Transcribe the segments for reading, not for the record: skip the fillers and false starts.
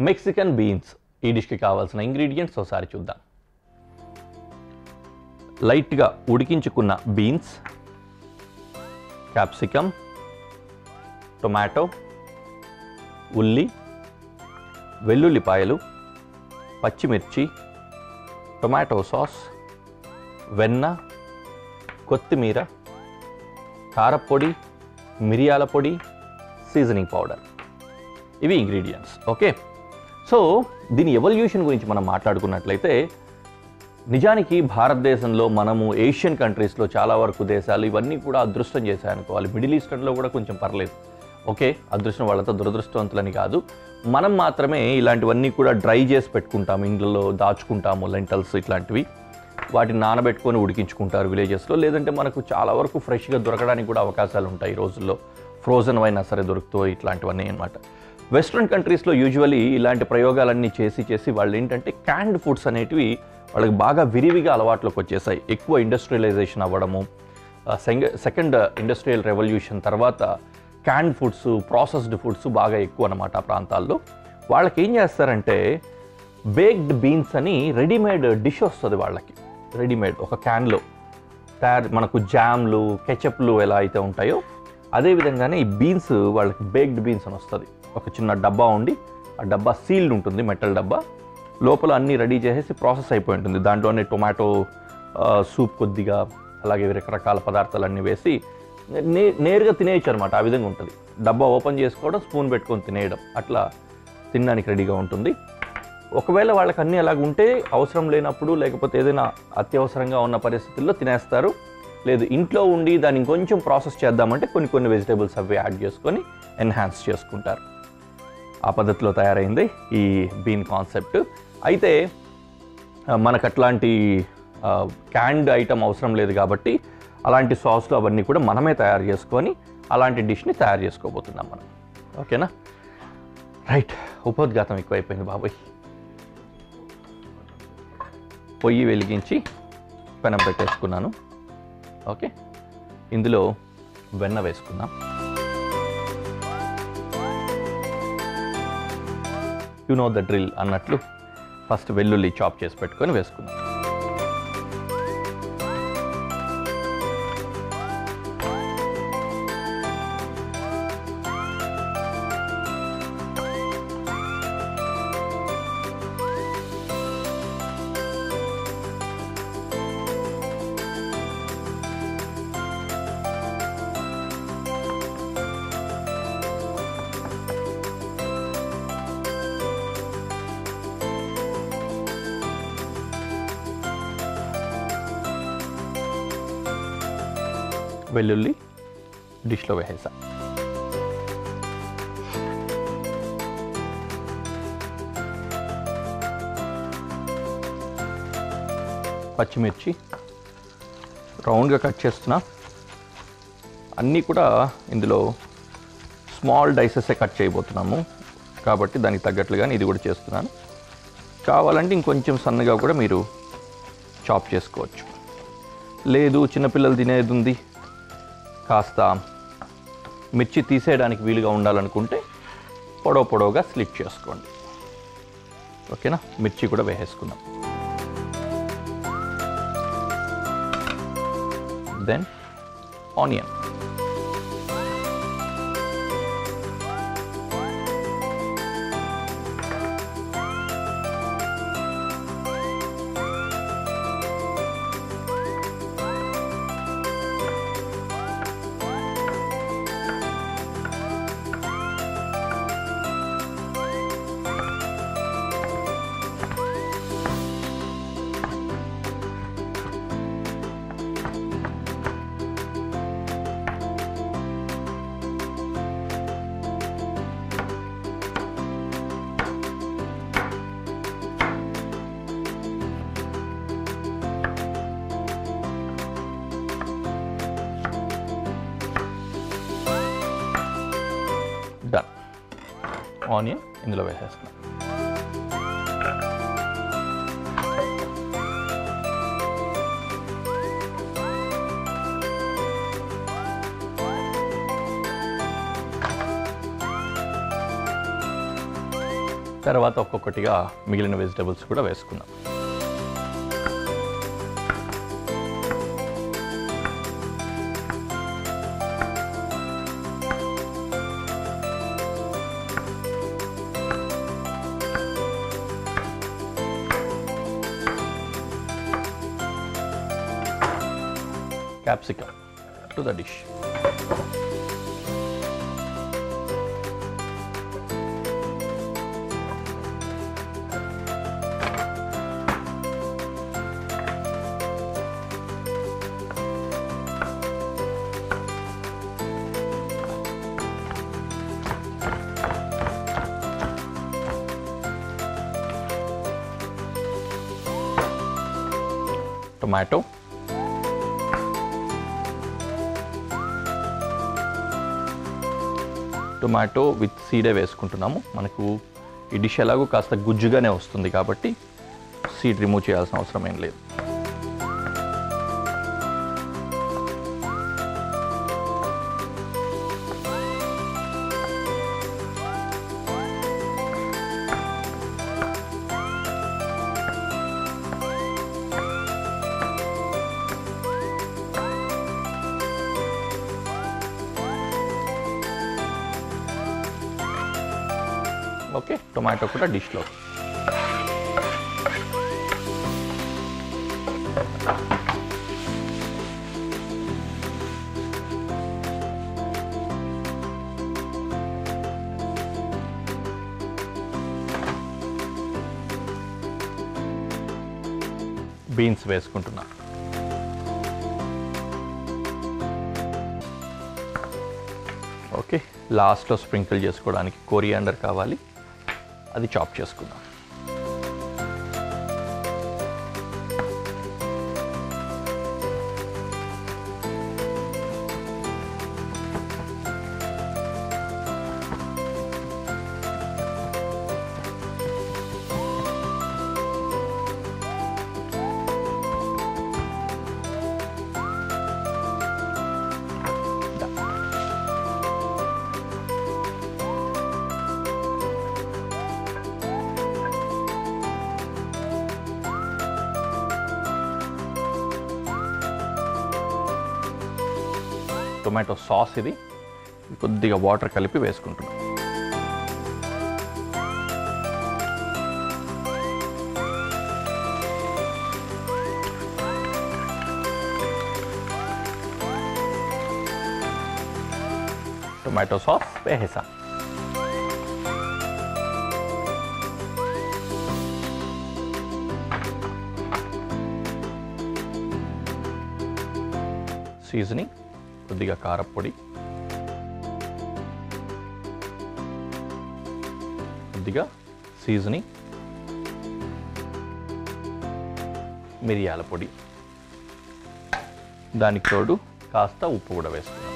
Mexican beans. ఈ డిష్కి కావాల్సిన ingredients ఒకసారి చూద్దాం. లైట్గా ఉడికించుకున్న బీన్స్, క్యాప్సికమ్, టొమాటో, ఉల్లి, వెల్లుల్లిపాయలు, పచ్చిమిర్చి, టొమాటో సాస్, వెన్న, కొత్తిమీర, కారపొడి, మిరియాల పొడి, సీజనింగ్ పౌడర్. ఇవి ఇంగ్రీడియంట్స్. ఓకే, సో దీని ఎవల్యూషన్ గురించి మనం మాట్లాడుకున్నట్లయితే నిజానికి భారతదేశంలో మనము ఏషియన్ కంట్రీస్లో చాలా వరకు దేశాలు ఇవన్నీ కూడా అదృష్టం చేశాయనుకోవాలి. మిడిల్ ఈస్టర్న్లో కూడా కొంచెం పర్లేదు. ఓకే, అదృష్టం వాళ్ళతో దురదృష్టవంతులని కాదు, మనం మాత్రమే ఇలాంటివన్నీ కూడా డ్రై చేసి పెట్టుకుంటాము, ఇండ్లలో దాచుకుంటాము. లెంటల్స్ ఇట్లాంటివి వాటిని నానబెట్టుకొని ఉడికించుకుంటారు విలేజెస్లో. లేదంటే మనకు చాలా వరకు ఫ్రెష్గా దొరకడానికి కూడా అవకాశాలు ఉంటాయి ఈ రోజుల్లో. ఫ్రోజన్ అయినా సరే దొరుకుతాయి ఇట్లాంటివన్నీ అనమాట. వెస్ట్రన్ కంట్రీస్లో యూజువలీ ఇలాంటి ప్రయోగాలన్నీ చేసి వాళ్ళు ఏంటంటే క్యాండ్ ఫుడ్స్ అనేటివి వాళ్ళకి బాగా విరివిగా అలవాట్లోకి వచ్చేసాయి. ఎక్కువ ఇండస్ట్రియలైజేషన్ అవ్వడము, సెకండ్ ఇండస్ట్రియల్ రెవల్యూషన్ తర్వాత క్యాండ్ ఫుడ్స్, ప్రాసెస్డ్ ఫుడ్స్ బాగా ఎక్కువ అన్నమాట ఆ ప్రాంతాల్లో. వాళ్ళకి ఏం చేస్తారంటే బేక్డ్ బీన్స్ అని రెడీమేడ్ డిష్ వస్తుంది వాళ్ళకి. రెడీమేడ్ ఒక క్యాన్లో మనకు జామ్లు, కెచప్లు ఎలా అయితే ఉంటాయో అదేవిధంగానే ఈ బీన్స్ వాళ్ళకి బేక్డ్ బీన్స్ అని వస్తుంది. ఒక చిన్న డబ్బా ఉండి, ఆ డబ్బా సీల్డ్ ఉంటుంది, మెటల్ డబ్బా. లోపల అన్నీ రెడీ చేసేసి ప్రాసెస్ అయిపోయి ఉంటుంది. దాంట్లోనే టొమాటో సూప్ కొద్దిగా, అలాగే రకరకాల పదార్థాలన్నీ వేసి నేరుగా తినేయచ్చు అనమాట. ఆ విధంగా ఉంటుంది. డబ్బా ఓపెన్ చేసుకోవడం, స్పూన్ పెట్టుకొని తినేయడం, అట్లా తినడానికి రెడీగా ఉంటుంది. ఒకవేళ వాళ్ళకి అన్నీ అలాగ ఉంటే అవసరం లేనప్పుడు లేకపోతే ఏదైనా అత్యవసరంగా ఉన్న పరిస్థితుల్లో తినేస్తారు. లేదు ఇంట్లో ఉండి దాన్ని కొంచెం ప్రాసెస్ చేద్దామంటే కొన్ని వెజిటేబుల్స్ అవి యాడ్ చేసుకొని ఎన్హాన్స్ చేసుకుంటారు. ఆ పద్ధతిలో తయారైంది ఈ బీన్ కాన్సెప్ట్. అయితే మనకు అట్లాంటి క్యాండ్ ఐటమ్ అవసరం లేదు కాబట్టి అలాంటి సాస్లు అవన్నీ కూడా మనమే తయారు చేసుకొని అలాంటి డిష్ని తయారు చేసుకోబోతున్నాం మనం. ఓకేనా, రైట్. ఉపోద్ఘాతం ఎక్కువైపోయింది బాబాయ్. పొయ్యి వెలిగించి పెనం పెట్టేసుకున్నాను. ఓకే, ఇందులో వెన్న వేసుకుందాం. యు నో ద డ్రిల్ అన్నట్లు ఫస్ట్ వెల్లుల్లి చాప్ చేసి పెట్టుకొని వేసుకుందాం. వెల్లుల్లి డిష్లో వేసేసా. పచ్చిమిర్చి రౌండ్గా కట్ చేస్తున్నా. అన్నీ కూడా ఇందులో స్మాల్ డైసెసే కట్ చేయబోతున్నాము కాబట్టి దానికి తగ్గట్లుగానే ఇది కూడా చేస్తున్నాను. కావాలంటే ఇంకొంచెం సన్నగా కూడా మీరు చాప్ చేసుకోవచ్చు. లేదు చిన్నపిల్లలు తినేది ఉంది, కాస్త మిర్చి తీసేయడానికి వీలుగా ఉండాలనుకుంటే పొడవుగా స్లిట్ చేసుకోండి. ఓకేనా, మిర్చి కూడా వేసేసుకుందాం. Then onion. డన్. ఆనియన్ ఇందులో వేసేస్తున్నాం. తర్వాత ఒక్కొక్కటిగా మిగిలిన వెజిటబుల్స్ కూడా వేసుకుందాం. Capsicum to the dish. Tomato. Tomato with సీడే వేసుకుంటున్నాము. మనకు ఈ డిష్ ఎలాగో కాస్త గుజ్జుగానే వస్తుంది కాబట్టి సీడ్ రిమూవ్ చేయాల్సిన అవసరం ఏం లేదు. ఓకే, టొమాటో కూడా డిష్లో. బీన్స్ వేసుకుంటున్నా. ఓకే, లాస్ట్లో స్ప్రింకిల్ చేసుకోవడానికి కొరియాండర్ కావాలి, అది చాప్ చేసుకుందాం. టొమాటో సాస్ ఇది కొద్దిగా వాటర్ కలిపి వేసుకుంటున్నాం. టొమాటో సాస్ వేసేసాం. సీజనింగ్ కొద్దిగా కారపొడి, కొద్దిగా సీజనింగ్ మిరియాల పొడి, దానికి తోడు కాస్త ఉప్పు కూడా వేసుకున్నాం.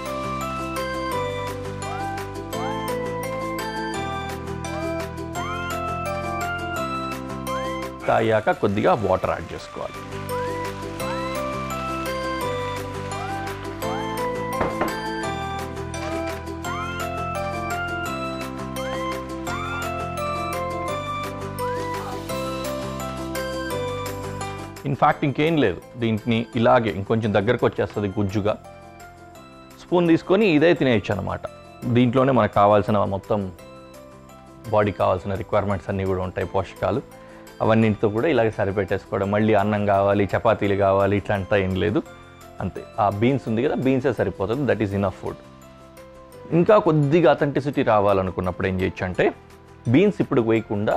అయ్యాక కొద్దిగా వాటర్ యాడ్ చేసుకోవాలి. ఇన్ఫ్యాక్ట్ ఇంకేం లేదు, దీంట్ని ఇలాగే ఇంకొంచెం దగ్గరకు వచ్చేస్తుంది గుజ్జుగా. స్పూన్ తీసుకొని ఇదే తినేయచ్చు అనమాట. దీంట్లోనే మనకు కావాల్సిన మొత్తం బాడీకి కావాల్సిన రిక్వైర్మెంట్స్ అన్నీ కూడా ఉంటాయి, పోషకాలు. అవన్నింటితో కూడా ఇలాగే సరిపెట్టేసుకోవడం. మళ్ళీ అన్నం కావాలి, చపాతీలు కావాలి, ఇట్లంతా ఏం లేదు. అంతే, ఆ బీన్స్ ఉంది కదా, బీన్సే సరిపోతుంది. That is enough food. ఇంకా కొద్దిగా అథెంటిసిటీ రావాలనుకున్నప్పుడు ఏం చేయొచ్చు అంటే, బీన్స్ ఇప్పుడు వేయకుండా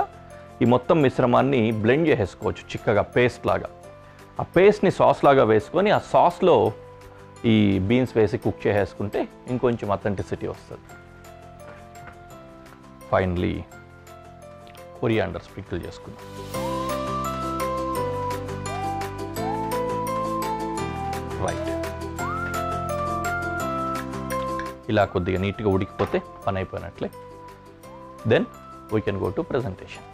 ఈ మొత్తం మిశ్రమాన్ని బ్లెండ్ చేసేసుకోవచ్చు చిక్కగా, పేస్ట్ లాగా. ఆ పేస్ట్ని సాస్ లాగా వేసుకొని ఆ సాస్లో ఈ బీన్స్ వేసి కుక్ చేసేసుకుంటే ఇంకొంచెం అథెంటిసిటీ వస్తుంది. ఫైనలీ కొరియాండర్ స్ప్రింకిల్ చేసుకుందాం. రైట్, ఇలా కొద్దిగా నీట్గా ఉడికిపోతే పని అయిపోయినట్లే. Then we can go to presentation.